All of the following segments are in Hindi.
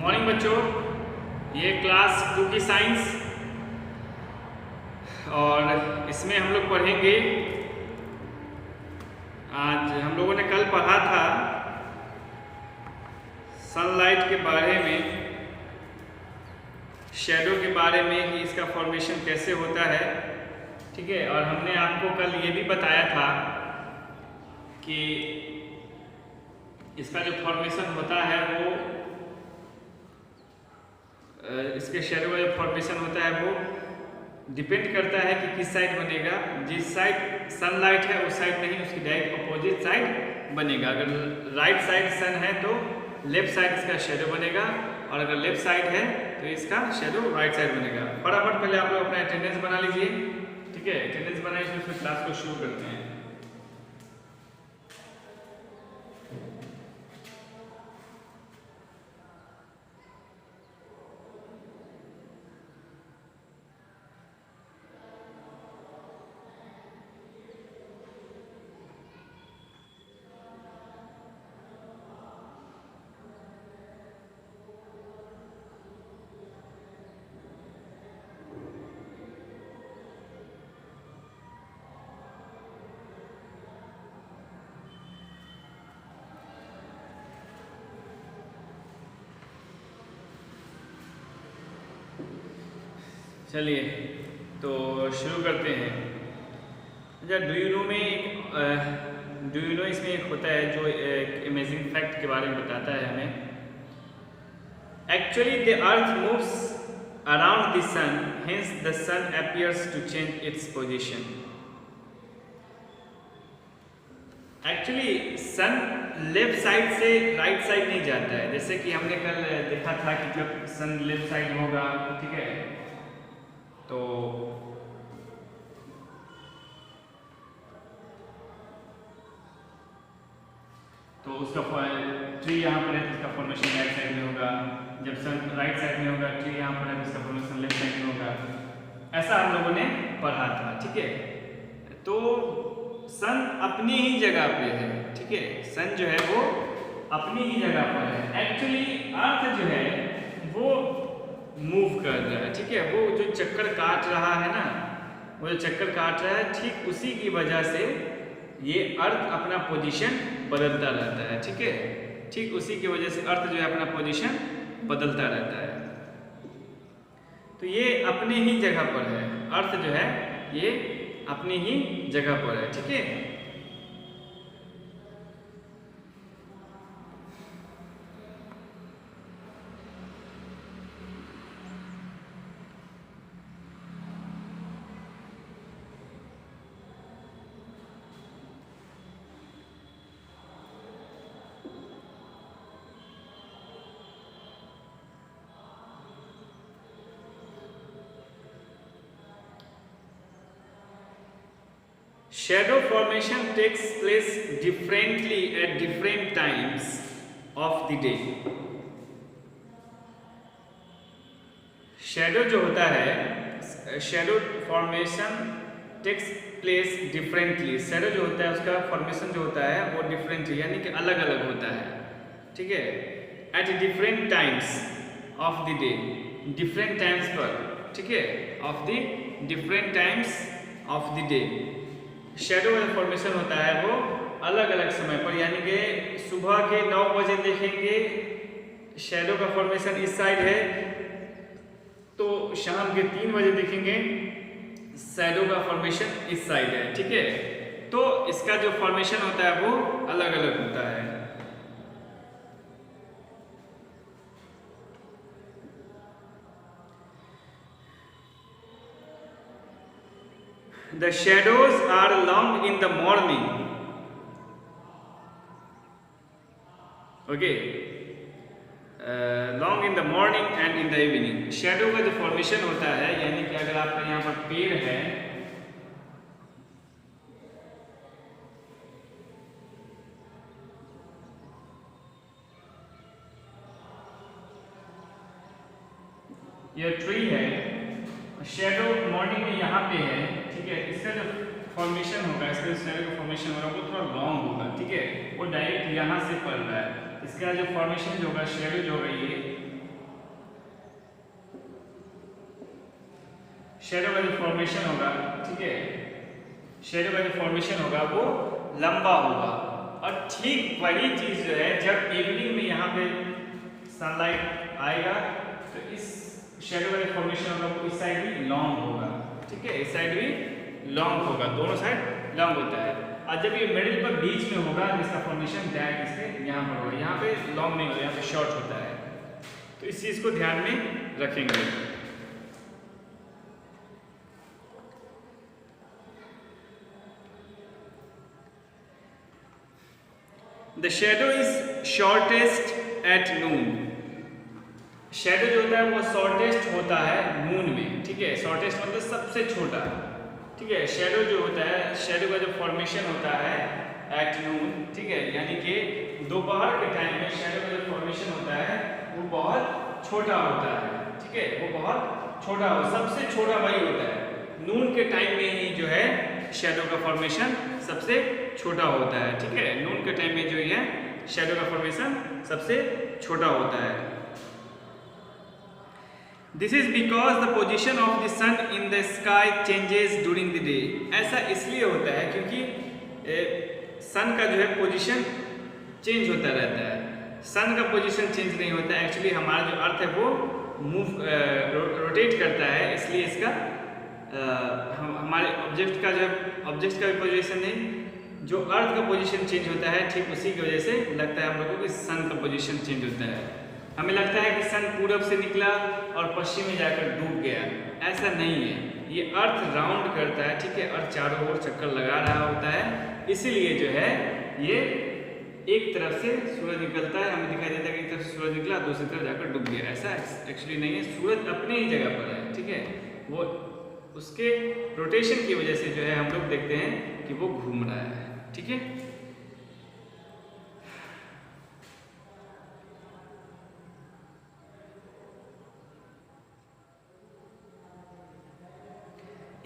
मॉर्निंग बच्चों, ये क्लास 2 की साइंस और इसमें हम लोग पढ़ेंगे। आज हम लोगों ने कल पढ़ा था सनलाइट के बारे में, शैडो के बारे में कि इसका फॉर्मेशन कैसे होता है। ठीक है, और हमने आपको कल ये भी बताया था कि इसका जो फॉर्मेशन होता है वो इसके शैडो का जो फॉर्मेशन होता है वो डिपेंड करता है कि किस साइड बनेगा। जिस साइड सनलाइट है उस साइड नहीं, उसकी डायरेक्ट अपोजिट साइड बनेगा। अगर राइट साइड सन है तो लेफ्ट साइड इसका शैडो बनेगा, और अगर लेफ्ट साइड है तो इसका शैडो राइट साइड बनेगा। फटाफट पहले आप लोग अपना अटेंडेंस बना लीजिए। ठीक है, अटेंडेंस बनाइए, फिर क्लास को शुरू करते हैं। चलिए तो शुरू करते हैं। अच्छा, डू यू नो इसमें एक होता है जो एक अमेजिंग फैक्ट के बारे में बताता है हमें। Actually the earth moves around the sun, hence the sun appears to change its position. Actually sun left side से राइट साइड नहीं जाता है, जैसे कि हमने कल देखा था कि जब सन लेफ्ट साइड होगा, ठीक है, तो उसका ट्री यहाँ पर है तो इसका फॉर्मेशन राइट साइड में होगा। जब सन राइट साइड में होगा, ट्री यहाँ पर है तो इसका फॉर्मेशन लेफ्ट साइड में होगा। ऐसा हम लोगों ने पढ़ा था। ठीक है, तो सन अपनी ही जगह पे है। ठीक है, सन जो है वो अपनी ही जगह पर है। एक्चुअली अर्थ जो है वो मूव कर रहा है। ठीक है, वो जो चक्कर काट रहा है ना, वो जो चक्कर काट रहा है, ठीक उसी की वजह से ये अर्थ अपना पोजीशन बदलता रहता है। ठीक है, ठीक उसी की वजह से अर्थ जो है अपना पोजीशन बदलता रहता है। तो ये अपनी ही जगह पर है, अर्थ जो है ये अपनी ही जगह पर है। ठीक है, shadow formation takes place differently at different times of the day. Shadow जो होता है, shadow formation takes place differently. Shadow जो होता है उसका फॉर्मेशन जो होता है वो डिफरेंटली यानी कि अलग अलग होता है। ठीक है, at different times of the day, different times पर। ठीक है, of the different times of the day. Shadow का फॉर्मेशन होता है वो अलग अलग समय पर, यानी कि सुबह के 9 बजे देखेंगे शैडो का फॉर्मेशन इस साइड है, तो शाम के 3 बजे देखेंगे शैडो का फॉर्मेशन इस साइड है। ठीक है, तो इसका जो फॉर्मेशन होता है वो अलग अलग होता है। The shadows are long in the morning. Okay, long in the morning and in the evening. Shadow का जो फॉर्मेशन होता है, यानी कि अगर आपका यहाँ पर पेड़ है, ये ट्री है, शैडो मॉर्निंग में यहाँ पे है। ठीक है, इसका जो फॉर्मेशन होगा, इसका शैडो का फॉर्मेशन होगा वो थोड़ा लॉन्ग होगा। ठीक है, वो डायरेक्ट यहाँ से पड़ रहा है। इसका जो फॉर्मेशन जो होगा, शैडो जो होगा, ये शेडो का जो फॉर्मेशन होगा, ठीक है, शेडो का जो फॉर्मेशन होगा वो लंबा होगा। और ठीक वही चीज जो है जब इवनिंग में यहाँ पे सनलाइट आएगा तो इस शेडो का जो फॉर्मेशन होगा वो इस साइड भी लॉन्ग होगा, ठीक है, इस साइड भी लॉन्ग होगा, दोनों साइड लॉन्ग होता है। और जब ये मिडिल पर बीच में होगा जिसका फॉर्मेशन डायरेक्ट इसके यहाँ पर होगा, यहाँ पे लॉन्ग नहीं होगा, यहाँ पे शॉर्ट होता है। तो इस चीज को ध्यान में रखेंगे। The shadow is shortest at noon. Shadow जो होता है वो शॉर्टेस्ट होता है नून में, ठीक है, शॉर्टेस्ट मतलब सबसे छोटा, ठीक है। शेडो जो होता है, शेडो का जो फॉर्मेशन होता है एट नून, ठीक है, यानी कि दोपहर के टाइम में शेडो का जो फॉर्मेशन होता है वो बहुत छोटा होता है, ठीक है, वो बहुत छोटा हो, सबसे छोटा वही होता है। नून के टाइम में ही जो है शेडो का फॉर्मेशन सबसे छोटा होता है, ठीक है, नून के टाइम में जो है शेडो का फॉर्मेशन सबसे छोटा होता है। This is because the position of the sun in the sky changes during the day. ऐसा इसलिए होता है क्योंकि सन का जो है पोजीशन चेंज होता रहता है। सन का पोजीशन चेंज नहीं होता है, एक्चुअली हमारा जो अर्थ है वो मूव रोटेट करता है, इसलिए इसका हमारे ऑब्जेक्ट का जो ऑब्जेक्ट का भी पोजीशन नहीं, जो अर्थ का पोजीशन चेंज होता है ठीक उसी की वजह से लगता है हम लोगों को कि सन का पोजीशन चेंज होता है। हमें लगता है कि सन पूरब से निकला और पश्चिम में जाकर डूब गया, ऐसा नहीं है, ये अर्थ राउंड करता है, ठीक है, अर्थ चारों ओर चक्कर लगा रहा होता है, इसीलिए जो है ये एक तरफ से सूरज निकलता है, हमें दिखाई देता है कि एक तरफ से सूरज निकला दूसरी तरफ जाकर डूब गया, ऐसा एक्चुअली नहीं है। सूरज अपने ही जगह पर है, ठीक है, वो उसके रोटेशन की वजह से जो है हम लोग देखते हैं कि वो घूम रहा है, ठीक है।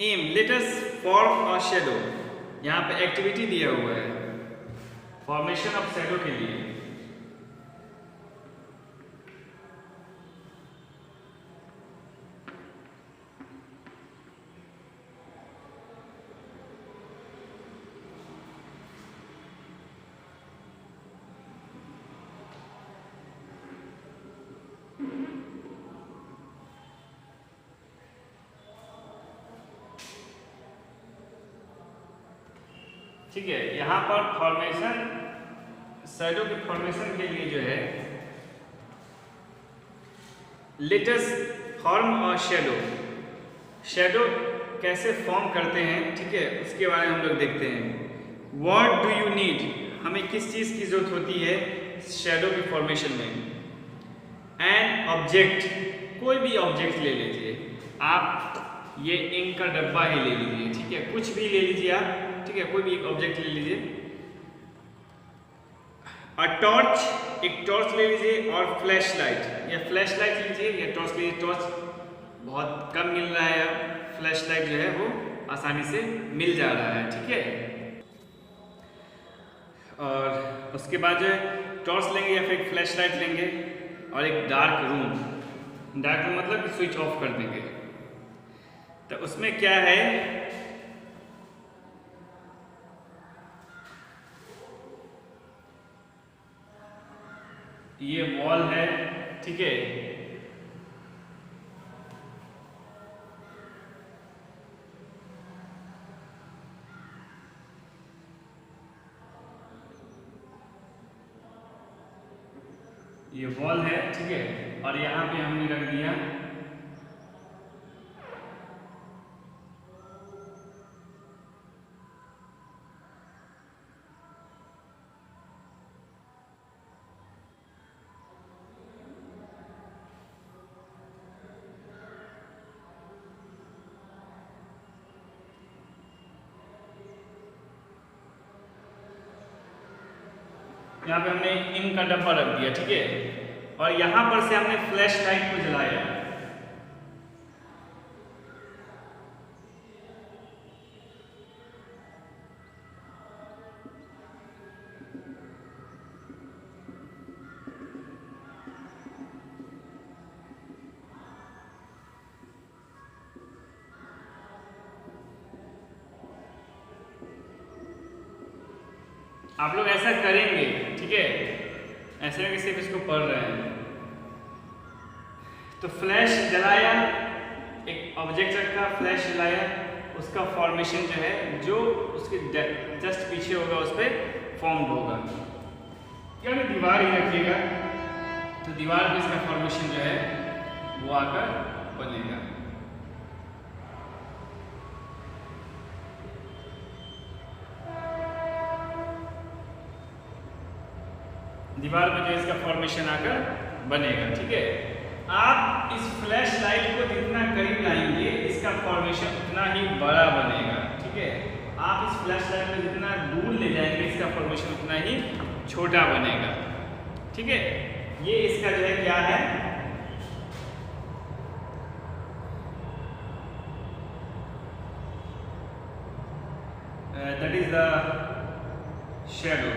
Aim let us form a shadow. यहाँ पे एक्टिविटी दिया हुआ है फॉर्मेशन ऑफ शैडो के लिए। ठीक है, यहाँ पर फॉर्मेशन शैडो के फॉर्मेशन के लिए जो है late us form a shadow. Shadow कैसे फॉर्म करते हैं, ठीक है, उसके बारे में हम लोग देखते हैं। व्हाट डू यू नीड, हमें किस चीज़ की जरूरत होती है शैडो के फॉर्मेशन में। एन ऑब्जेक्ट, कोई भी ऑब्जेक्ट ले लीजिए आप, ये इंक का डब्बा ही ले लीजिए, ठीक है, कुछ भी ले लीजिए आप, ठीक है, कोई भी एक ऑब्जेक्ट ले लीजिए। और टॉर्च, एक टॉर्च ले लीजिए, और फ्लैश लाइट, या फ्लैश लाइट लीजिए या टॉर्च लीजिए। टॉर्च बहुत कम मिल रहा है, फ्लैश लाइट जो है वो आसानी से मिल जा रहा है, ठीक है। और उसके बाद जो है टॉर्च लेंगे या फिर फ्लैश लाइट लेंगे, और एक डार्क रूम, डार्क रूम मतलब कि स्विच ऑफ कर देंगे। तो उसमें क्या है, ये वॉल है, ठीक है, ये वॉल है, ठीक है, और यहाँ पे हमने रख दिया यहाँ पे हमने इंक का डब्बा रख दिया, ठीक है, और यहाँ पर से हमने फ्लैश लाइट को जलाया। आप लोग ऐसा करेंगे, ठीक है, ऐसे नहीं कि सिर्फ इसको पढ़ रहे हैं। तो फ्लैश जलाया, एक ऑब्जेक्ट रखा, फ्लैश जलाया, उसका फॉर्मेशन जो है जो उसके जस्ट पीछे होगा उस पर फॉर्म्ड होगा। यानी दीवार ही रखिएगा तो दीवार पे इसका फॉर्मेशन जो है वो आकर बनेगा। दीवार पे जो इसका फॉर्मेशन आकर बनेगा, ठीक है। आप इस फ्लैश लाइट को जितना करीब लाएंगे इसका फॉर्मेशन उतना ही बड़ा बनेगा, ठीक है। आप इस फ्लैश लाइट को जितना दूर ले जाएंगे इसका फॉर्मेशन उतना ही छोटा बनेगा, ठीक है। ये इसका जो है क्या है, that is the shadow.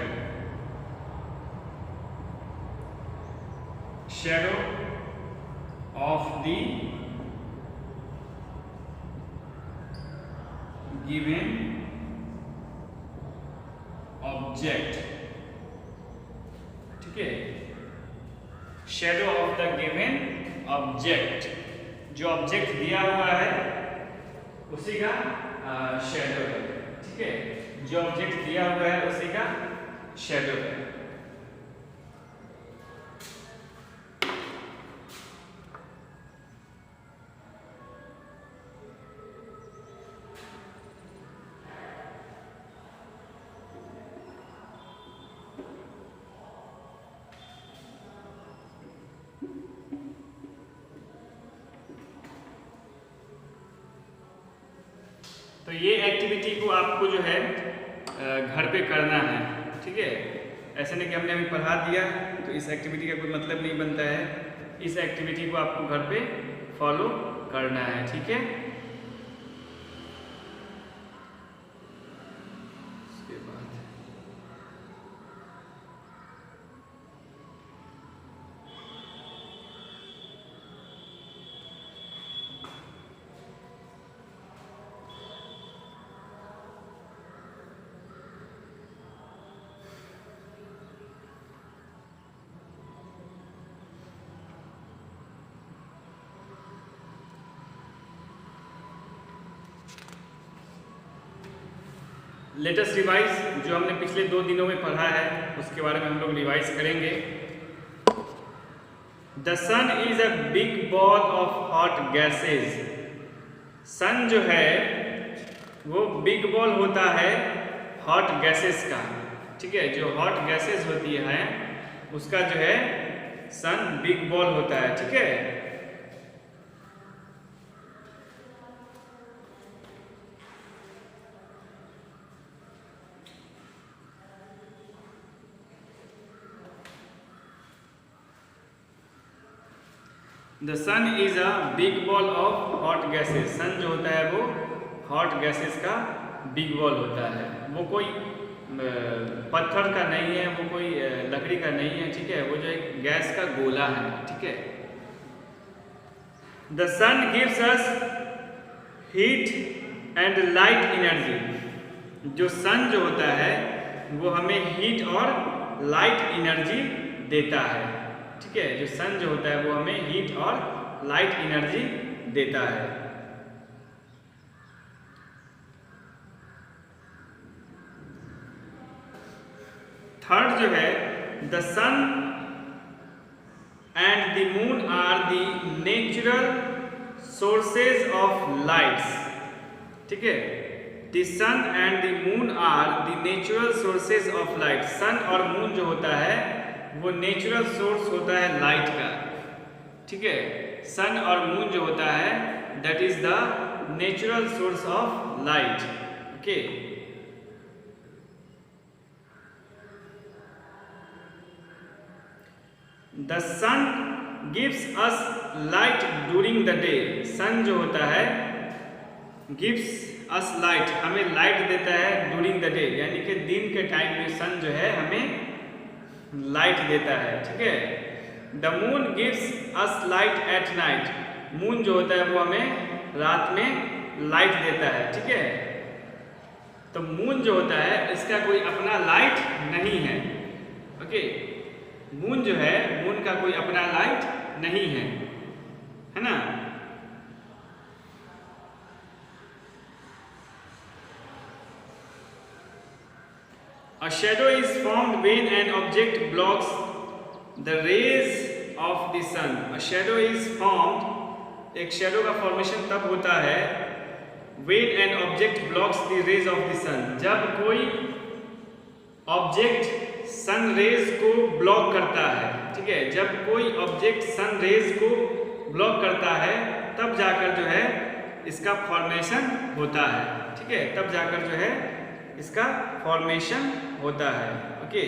Shadow of the given object, ठीक है। Shadow of the given object, जो ऑब्जेक्ट दिया हुआ है उसी का शैडो है, ठीक है। जो ऑब्जेक्ट दिया हुआ है उसी का शैडो है। तो ये एक्टिविटी को आपको जो है घर पे करना है, ठीक है। ऐसे नहीं कि हमने अभी पढ़ा दिया तो इस एक्टिविटी का कोई मतलब नहीं बनता है। इस एक्टिविटी को आपको घर पे फॉलो करना है, ठीक है। उसके बाद लेटेस्ट रिवाइज जो हमने पिछले 2 दिनों में पढ़ा है उसके बारे में हम लोग रिवाइज करेंगे। The sun is a big ball of hot gases. Sun जो है वो बिग बॉल होता है हॉट गैसेस का, ठीक है। जो हॉट गैसेस होती है उसका जो है सन बिग बॉल होता है, ठीक है। The sun is a big ball of hot gases. Sun जो होता है वो हॉट गैसेस का बिग बॉल होता है। वो कोई पत्थर का नहीं है, वो कोई लकड़ी का नहीं है, ठीक है। वो जो एक गैस का गोला है, ठीक है। The sun gives us heat and light energy. जो सन जो होता है वो हमें हीट और लाइट एनर्जी देता है, ठीक है। जो सन जो होता है वो हमें हीट और लाइट एनर्जी देता है। थर्ड जो है the sun and the moon are the natural sources of lights, ठीक है। The sun and the moon are the natural sources of light. Sun और मून जो होता है वो नेचुरल सोर्स होता है लाइट का, ठीक है। सन और मून जो होता है that is the natural source of light, okay. The sun gives us light during the day. Sun जो होता है गिव्स अस लाइट, हमें लाइट देता है ड्यूरिंग द डे, यानी कि दिन के टाइम में सन जो है हमें लाइट देता है, ठीक है। The moon gives us light at night. Moon जो होता है वो हमें रात में लाइट देता है, ठीक है। तो मून जो होता है इसका कोई अपना लाइट नहीं है। ओके, मून जो है, मून का कोई अपना लाइट नहीं है ना। A shadow is formed when an object blocks the rays of the sun. A shadow is formed, एक शैडो का फॉर्मेशन तब होता है when an object blocks the rays of the sun, जब कोई ऑब्जेक्ट सन रेज को ब्लॉक करता है। ठीक है, जब कोई ऑब्जेक्ट सन रेज को ब्लॉक करता है तब जाकर जो है इसका फॉर्मेशन होता है। ठीक है, तब जाकर जो है इसका फॉर्मेशन होता है। ओके,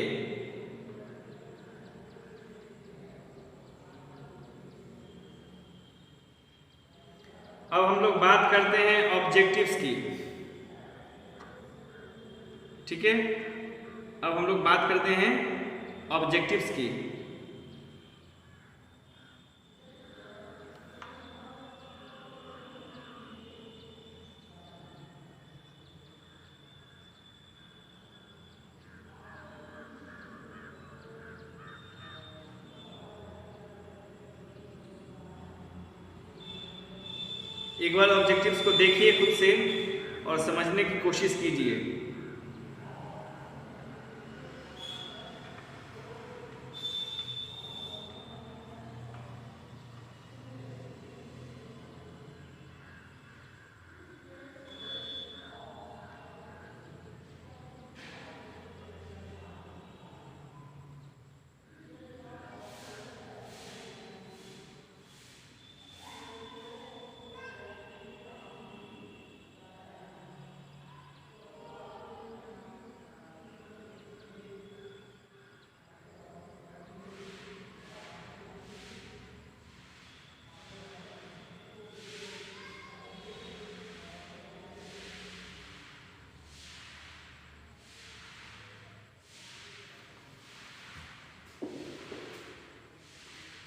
अब हम लोग बात करते हैं ऑब्जेक्टिव्स की। ठीक है, अब हम लोग बात करते हैं ऑब्जेक्टिव्स की। एक बार ऑब्जेक्टिव्स को देखिए खुद से और समझने की कोशिश कीजिए।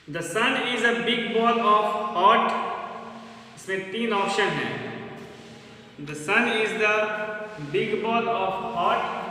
The sun is a big ball of hot, इसमें 3 ऑप्शन है। The sun is the big ball of hot,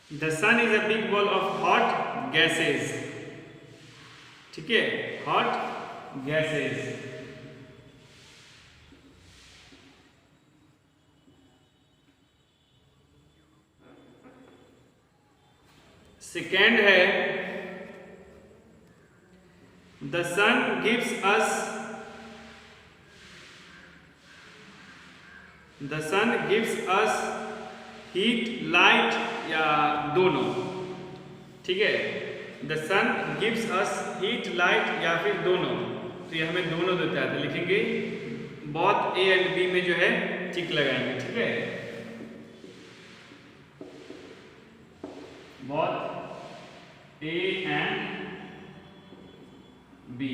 the sun is a big ball of hot gases. ठीक है, हॉट गैसेस। सेकेंड है the sun gives us, the sun gives us heat light, या दोनों। ठीक है, the sun gives us heat light या फिर दोनों। तो ये हमें दोनों देता है, तो लिखेंगे बोथ ए एंड बी में जो है टिक लगाएंगे। ठीक है, both A and B.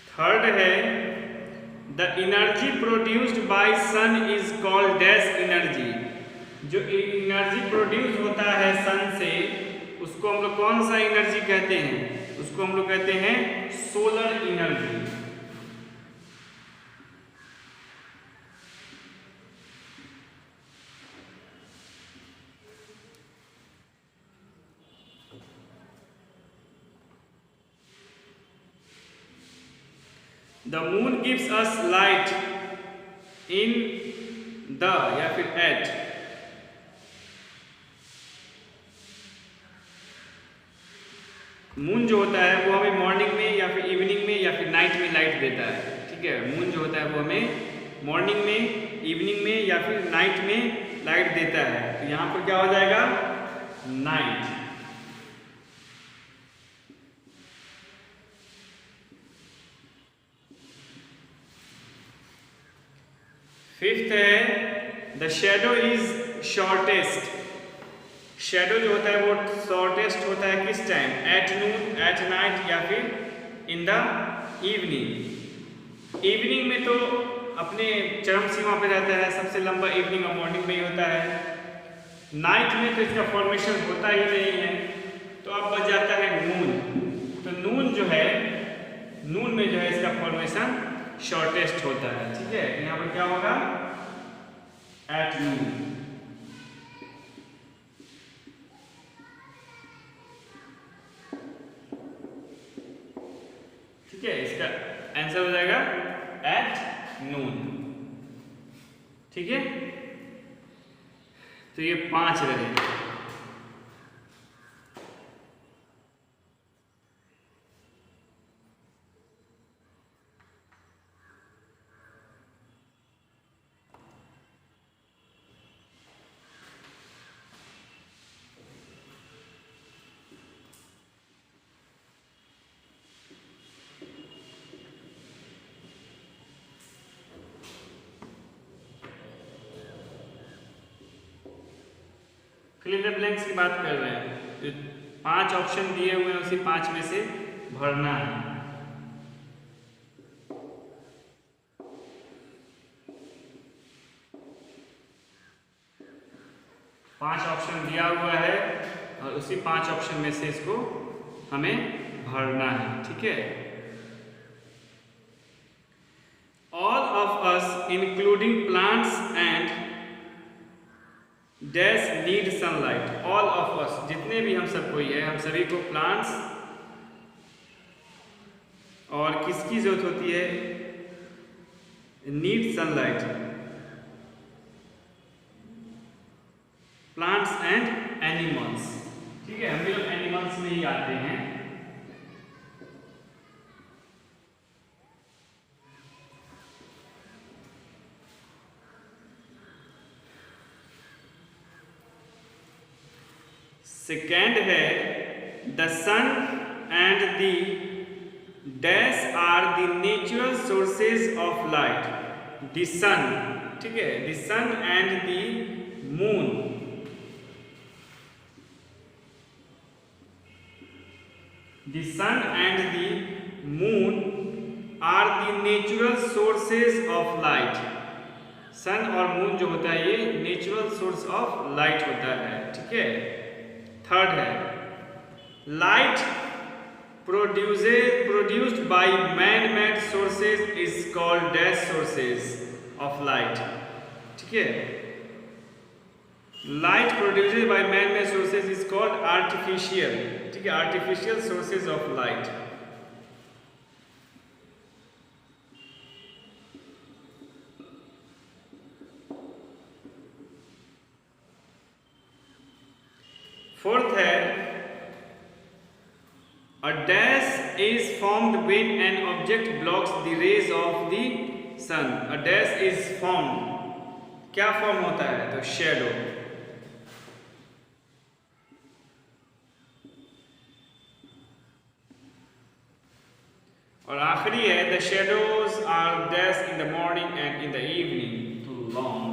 Third है the energy produced by sun is called dash energy. जो एनर्जी प्रोड्यूस होता है सन से उसको हम लोग कौन सा एनर्जी कहते हैं? उसको हम लोग कहते हैं solar energy. The moon gives us light in the या फिर at। मून जो होता है वो हमें मॉर्निंग में या फिर इवनिंग में या फिर नाइट में लाइट देता है। ठीक है, मून जो होता है वो हमें मॉर्निंग में, इवनिंग में या फिर नाइट में लाइट देता है। तो यहाँ पर क्या हो जाएगा? नाइट। फिफ्थ है the shadow is shortest. Shadow जो होता है वो शॉर्टेस्ट होता है किस time? At noon, at night, या फिर इन द इवनिंग। इवनिंग में तो अपने चरम सीमा पे रहता है, सबसे लंबा इवनिंग और मॉर्निंग में ही होता है। नाइट में तो इसका फॉर्मेशन होता ही नहीं है, तो अब बच जाता है नून। तो नून जो है, नून में जो है इसका फॉर्मेशन शॉर्टेस्ट होता है, ठीक है। यहाँ पर क्या होगा? At noon. ठीक है, इसका आंसर हो जाएगा एट नून। ठीक है, तो ये 5 रहे। फिल इन द ब्लैंक्स की बात कर रहे हैं, तो 5 ऑप्शन दिए हुए हैं, उसी 5 में से भरना है। पांच ऑप्शन दिया हुआ है और उसी 5 ऑप्शन में से इसको हमें भरना है, ठीक है। All of us including plants and dash need sunlight. All of us, जितने भी हम सब कोई है, हम सभी को प्लांट्स और किसकी जरूरत होती है? Need sunlight. Plants and animals, ठीक है, हम लोग एनिमल्स में ही आते हैं। सेकेंड है the sun and the dash are the natural sources of light. The sun, ठीक है, the sun and the moon. The sun and the moon are the natural sources of light. Sun और मून जो होता है ये नेचुरल सोर्स ऑफ लाइट होता है, ठीक है। थर्ड है light produced by man made sources is called dash sources of light, ठीक है। Light produced by man made sources is called artificial, ठीक है, artificial sources of light. Fourth है a dash is formed when an object blocks the rays of the sun. A dash is formed, क्या फॉर्म होता है? तो शैडो। और आखिरी है the shadows are dash in the morning and in the evening too long।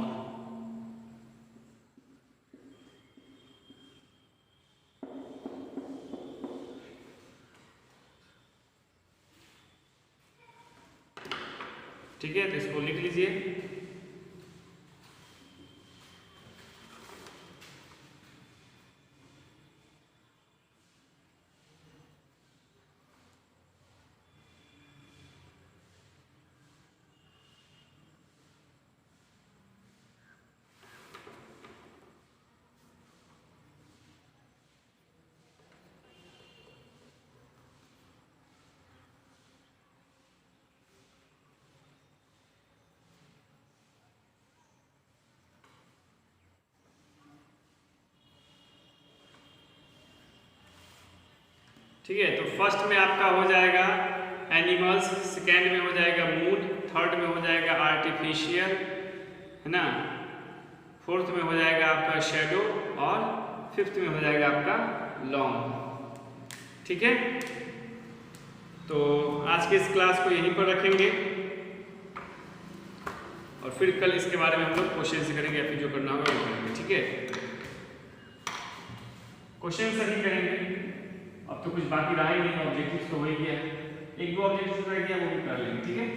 ठीक है, तो इसको लिख लीजिए। ठीक है, तो फर्स्ट में आपका हो जाएगा एनिमल्स, सेकेंड में हो जाएगा मूड, थर्ड में हो जाएगा आर्टिफिशियल, है ना, फोर्थ में हो जाएगा आपका शेडो और फिफ्थ में हो जाएगा आपका लॉन्ग। ठीक है, तो आज के इस क्लास को यहीं पर रखेंगे और और फिर कल इसके बारे में हम लोग क्वेश्चन से करेंगे या फिर जो करना होगा वो करेंगे, ठीक है। क्वेश्चन से ही करेंगे, अब तो कुछ बाकी रहा ही नहीं, ऑब्जेक्टिव्स तो हो ही गया है, एक दो ऑब्जेक्टिव्स रह गया वो भी कर लेंगे, ठीक है।